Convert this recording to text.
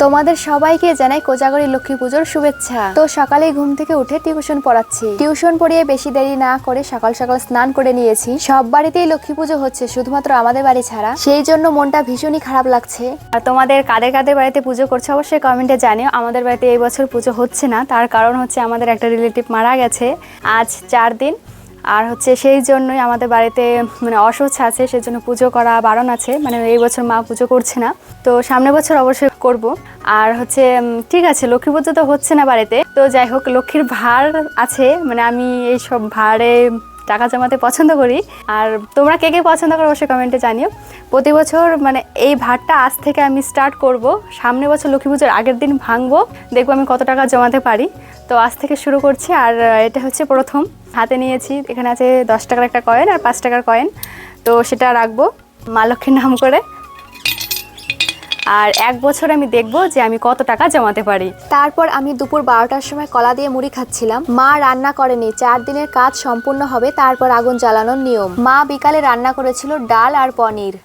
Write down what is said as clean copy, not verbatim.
তোমাদের সবাইকে জানাই কোজাগরী লক্ষ্মী পুজোর শুভেচ্ছা। তো সকালে ঘুম থেকে উঠে টিউশন পড়াচ্ছি। টিউশন পড়িয়ে বেশি দেরি না করে সকাল সকাল স্নান করে নিয়েছি। সব বাড়িতেই লক্ষ্মী পুজো হচ্ছে, শুধুমাত্র আমাদের বাড়ি ছাড়া, সেই জন্য মনটা ভীষণই খারাপ লাগছে। আর তোমাদের কাদের কাদের বাড়িতে পুজো করছে অবশ্যই কমেন্টে জানিও। আমাদের বাড়িতে এই বছর পুজো হচ্ছে না, তার কারণ হচ্ছে আমাদের একটা রিলেটিভ মারা গেছে আজ 4 দিন। আর হচ্ছে সেই জন্যই আমাদের বাড়িতে মানে অসুস্থ আছে, সেজন্য পুজো করা বারণ আছে। মানে এই বছর মা পুজো করছে না, তো সামনের বছর অবশ্যই করব। আর হচ্ছে ঠিক আছে, লক্ষ্মী পুজো তো হচ্ছে না বাড়িতে, তো যাই হোক লক্ষ্মীর ভার আছে। মানে আমি এইসব ভাড়ে টাকা জমাতে পছন্দ করি। আর তোমরা কে কে পছন্দ করো অবশ্যই কমেন্টে জানিও। প্রতি বছর মানে এই ভারটা আজ থেকে আমি স্টার্ট করব। সামনের বছর লক্ষ্মী পুজোর আগের দিন ভাঙবো, দেখবো আমি কত টাকা জমাতে পারি। তো আজ থেকে শুরু করছি। আর এটা হচ্ছে প্রথম হাতে নিয়েছি। এখানে আছে 10 টাকার একটা কয়েন আর 5 টাকার কয়েন, তো সেটা রাখবো মা লক্ষ্মীর নাম করে। আর 1 বছর আমি দেখবো যে আমি কত টাকা জমাতে পারি। তারপর আমি দুপুর 12টার সময় কলা দিয়ে মুড়ি খাচ্ছিলাম। মা রান্না করেনি, 4 দিনের কাজ সম্পূর্ণ হবে তারপর আগুন জ্বালানোর নিয়ম। মা বিকালে রান্না করেছিল ডাল আর পনির।